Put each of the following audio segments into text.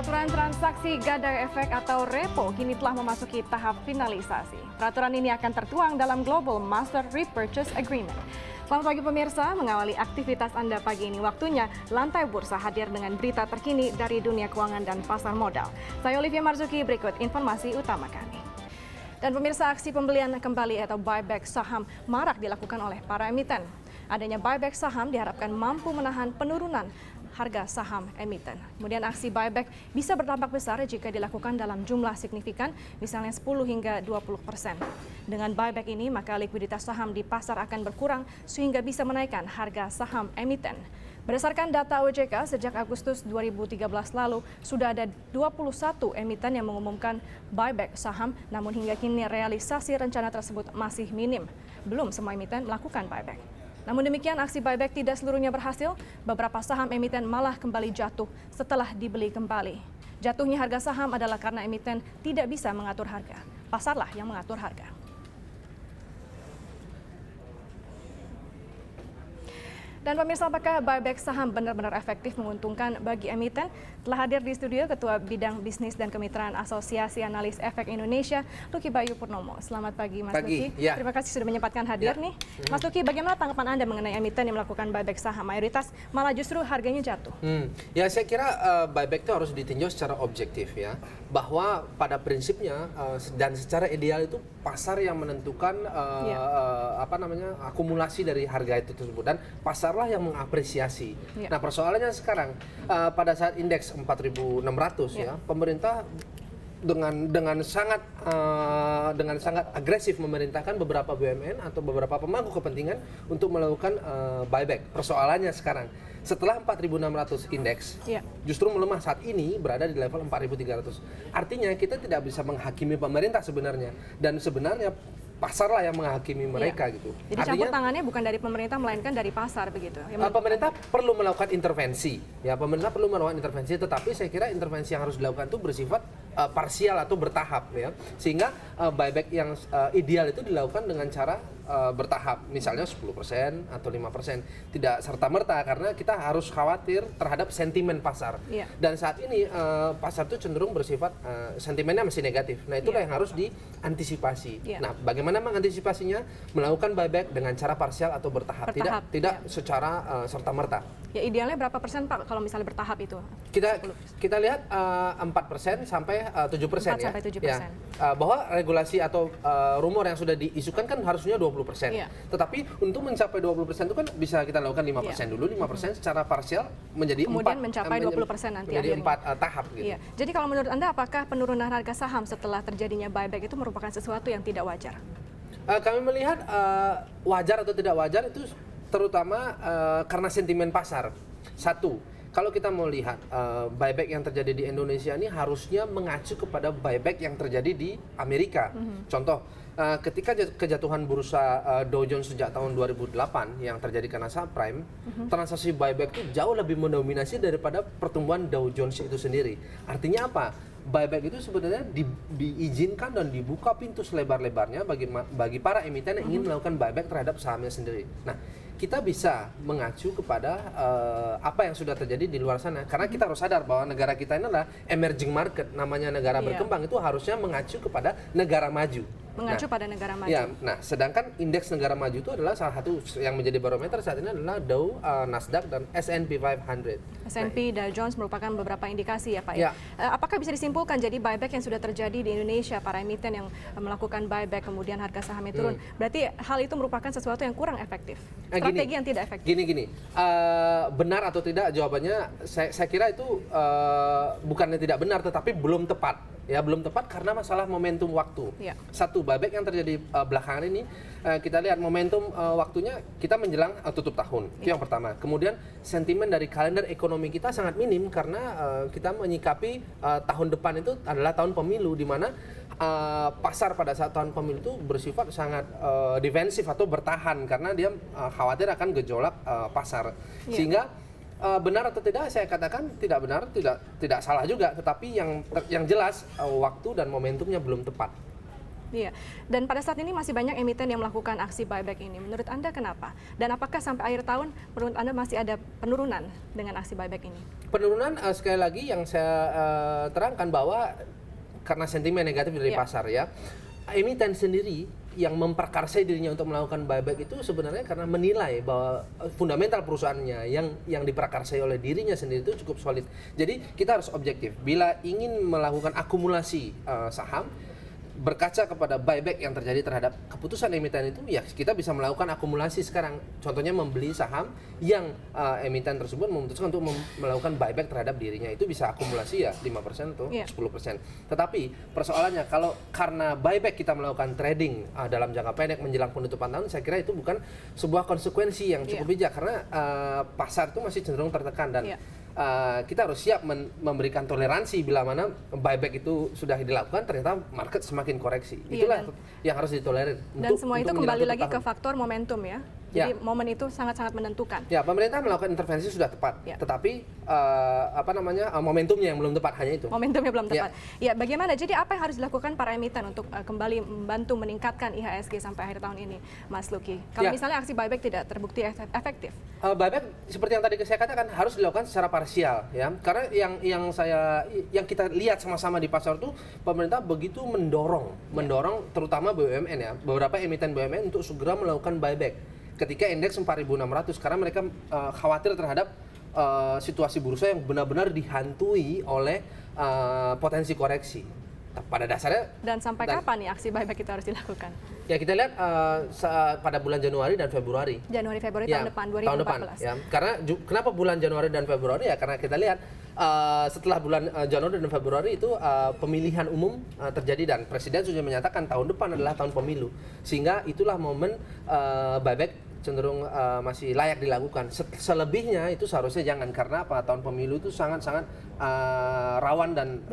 Peraturan Transaksi Gadai Efek atau Repo kini telah memasuki tahap finalisasi. Peraturan ini akan tertuang dalam Global Master Repurchase Agreement. Selamat pagi pemirsa, mengawali aktivitas Anda pagi ini waktunya Lantai Bursa hadir dengan berita terkini dari dunia keuangan dan pasar modal. Saya Olivia Marzuki, berikut informasi utama kami. Dan pemirsa, aksi pembelian kembali atau buyback saham marak dilakukan oleh para emiten. Adanya buyback saham diharapkan mampu menahan penurunan harga saham emiten. Kemudian aksi buyback bisa berdampak besar jika dilakukan dalam jumlah signifikan, misalnya 10 hingga 20%. Dengan buyback ini, maka likuiditas saham di pasar akan berkurang sehingga bisa menaikkan harga saham emiten. Berdasarkan data OJK, sejak Agustus 2013 lalu, sudah ada 21 emiten yang mengumumkan buyback saham, namun hingga kini realisasi rencana tersebut masih minim. Belum semua emiten melakukan buyback. Namun demikian, aksi buyback tidak seluruhnya berhasil. Beberapa saham emiten malah kembali jatuh setelah dibeli kembali. Jatuhnya harga saham adalah karena emiten tidak bisa mengatur harga. Pasarlah yang mengatur harga. Dan pemirsa, apakah buyback saham benar-benar efektif menguntungkan bagi emiten? Telah hadir di studio Ketua Bidang Bisnis dan Kemitraan Asosiasi Analis Efek Indonesia, Luki Bayu Purnomo. Selamat pagi, Mas Luki. Ya. Terima kasih sudah menyempatkan hadir nih. Mas Luki, bagaimana tanggapan Anda mengenai emiten yang melakukan buyback saham? Mayoritas malah justru harganya jatuh. Ya, saya kira buyback itu harus ditinjau secara objektif ya. Bahwa pada prinsipnya dan secara ideal itu pasar yang menentukan akumulasi dari harga itu tersebut, dan pasarlah yang mengapresiasi. Nah, persoalannya sekarang pada saat indeks 4.600 ya, pemerintah dengan sangat agresif memerintahkan beberapa BUMN atau beberapa pemangku kepentingan untuk melakukan buyback. Persoalannya sekarang setelah 4.600 indeks justru melemah, saat ini berada di level 4.300. Artinya kita tidak bisa menghakimi pemerintah sebenarnya, dan sebenarnya pasarlah yang menghakimi mereka gitu. Jadi campur tangannya bukan dari pemerintah melainkan dari pasar begitu. Pemerintah perlu melakukan intervensi. Ya, pemerintah perlu melakukan intervensi, tetapi saya kira intervensi yang harus dilakukan itu bersifat parsial atau bertahap ya. Sehingga buyback yang ideal itu dilakukan dengan cara bertahap, misalnya 10% atau 5%. Tidak serta-merta, karena kita harus khawatir terhadap sentimen pasar. Dan saat ini pasar itu cenderung bersifat sentimennya masih negatif. Nah, itulah yang harus diantisipasi. Nah, bagaimana mengantisipasinya? Melakukan buyback dengan cara parsial atau bertahap. Tidak secara serta-merta. Ya, idealnya berapa persen Pak kalau misalnya bertahap itu? Kita lihat 4% sampai 7% 4 sampai 7%. Ya. Bahwa regulasi atau rumor yang sudah diisukan kan harusnya 20%. Tetapi untuk mencapai 20% itu kan bisa kita lakukan 5% dulu, 5% secara parsial menjadi kemudian mencapai 20% nanti menjadi akhirnya. 4 tahap gitu. Jadi kalau menurut Anda, apakah penurunan harga saham setelah terjadinya buyback itu merupakan sesuatu yang tidak wajar? Kami melihat wajar atau tidak wajar itu terutama karena sentimen pasar. Satu, kalau kita mau lihat buyback yang terjadi di Indonesia ini harusnya mengacu kepada buyback yang terjadi di Amerika. Contoh, ketika kejatuhan bursa Dow Jones sejak tahun 2008 yang terjadi karena subprime, transaksi buyback itu jauh lebih mendominasi daripada pertumbuhan Dow Jones itu sendiri. Artinya apa? Buyback itu sebenarnya diizinkan dan dibuka pintu selebar-lebarnya bagi para emiten yang ingin melakukan buyback terhadap sahamnya sendiri. Nah, kita bisa mengacu kepada apa yang sudah terjadi di luar sana, karena kita harus sadar bahwa negara kita ini adalah emerging market, namanya negara berkembang, itu harusnya mengacu kepada negara maju. Pada negara maju. Ya, nah, sedangkan indeks negara maju itu adalah salah satu yang menjadi barometer saat ini adalah Dow, Nasdaq, dan S&P 500. S&P, Dow Jones merupakan beberapa indikasi ya Pak ya. Apakah bisa disimpulkan jadi buyback yang sudah terjadi di Indonesia, para emiten yang melakukan buyback kemudian harga sahamnya turun, berarti hal itu merupakan sesuatu yang kurang efektif, strategi yang tidak efektif? Gini, benar atau tidak jawabannya, saya kira itu bukannya tidak benar, tetapi belum tepat. Ya, belum tepat karena masalah momentum waktu. Satu, buyback yang terjadi belakangan ini, kita lihat momentum waktunya kita menjelang tutup tahun. Itu yang pertama. Kemudian sentimen dari kalender ekonomi kita sangat minim karena kita menyikapi tahun depan itu adalah tahun pemilu, di mana pasar pada saat tahun pemilu itu bersifat sangat defensif atau bertahan karena dia khawatir akan gejolak pasar. Sehingga benar atau tidak, saya katakan tidak benar, tidak salah juga, tetapi yang jelas waktu dan momentumnya belum tepat. Iya. Dan pada saat ini masih banyak emiten yang melakukan aksi buyback ini. Menurut Anda kenapa? Dan apakah sampai akhir tahun menurut Anda masih ada penurunan dengan aksi buyback ini? Penurunan sekali lagi yang saya terangkan bahwa karena sentimen negatif dari pasar ya. Emiten sendiri yang memperkarsai dirinya untuk melakukan buyback itu sebenarnya karena menilai bahwa fundamental perusahaannya yang diprakarsai oleh dirinya sendiri itu cukup solid. Jadi kita harus objektif. Bila ingin melakukan akumulasi saham, berkaca kepada buyback yang terjadi terhadap keputusan emiten itu, ya kita bisa melakukan akumulasi sekarang. Contohnya membeli saham yang emiten tersebut memutuskan untuk melakukan buyback terhadap dirinya. Itu bisa akumulasi ya 5% atau 10%. Tetapi persoalannya kalau karena buyback kita melakukan trading dalam jangka pendek menjelang penutupan tahun, saya kira itu bukan sebuah konsekuensi yang cukup bijak karena pasar itu masih cenderung tertekan dan kita harus siap memberikan toleransi bila mana buyback itu sudah dilakukan ternyata market semakin koreksi. Itulah yang harus ditolerir. Dan semua itu kembali lagi ke faktor momentum ya. Jadi momen itu sangat-sangat menentukan. Ya, pemerintah melakukan intervensi sudah tepat, tetapi momentumnya yang belum tepat, hanya itu. Momentumnya belum tepat. Ya, bagaimana? Jadi apa yang harus dilakukan para emiten untuk kembali membantu meningkatkan IHSG sampai akhir tahun ini, Mas Luki? Kalau misalnya aksi buyback tidak terbukti efektif. Buyback seperti yang tadi saya katakan harus dilakukan secara parsial, ya. Karena yang kita lihat sama-sama di pasar itu pemerintah begitu mendorong terutama BUMN ya, beberapa emiten BUMN untuk segera melakukan buyback. Ketika indeks 4.600 karena mereka khawatir terhadap situasi bursa yang benar-benar dihantui oleh potensi koreksi. Pada dasarnya dan sampai kapan nih aksi buyback itu harus dilakukan? Ya kita lihat pada bulan Januari dan Februari. Februari tahun depan 2014. Tahun depan, ya. Karena kenapa bulan Januari dan Februari ya karena kita lihat setelah bulan Januari dan Februari itu pemilihan umum terjadi dan presiden sudah menyatakan tahun depan adalah tahun pemilu. Sehingga itulah momen buyback cenderung masih layak dilakukan. Selebihnya itu seharusnya jangan karena apa? Tahun pemilu itu sangat-sangat rawan dan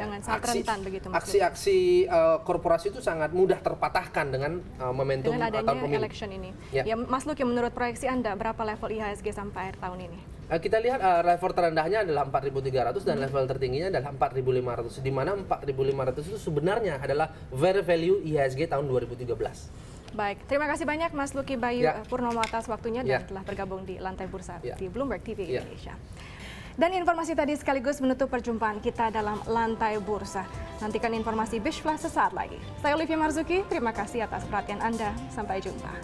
aksi-aksi korporasi itu sangat mudah terpatahkan dengan momentum dengan adanya tahun pemilu. Election ini. Ya, Mas Luki, menurut proyeksi Anda berapa level IHSG sampai akhir tahun ini? Kita lihat level terendahnya adalah 4.300 dan level tertingginya adalah 4.500. Di mana 4.500 itu sebenarnya adalah fair value IHSG tahun 2013. Baik, terima kasih banyak Mas Luki Bayu Purnomo atas waktunya dan telah bergabung di Lantai Bursa di Bloomberg TV Indonesia. Dan informasi tadi sekaligus menutup perjumpaan kita dalam Lantai Bursa. Nantikan informasi Bish Flash sesaat lagi. Saya Olivia Marzuki, terima kasih atas perhatian Anda. Sampai jumpa.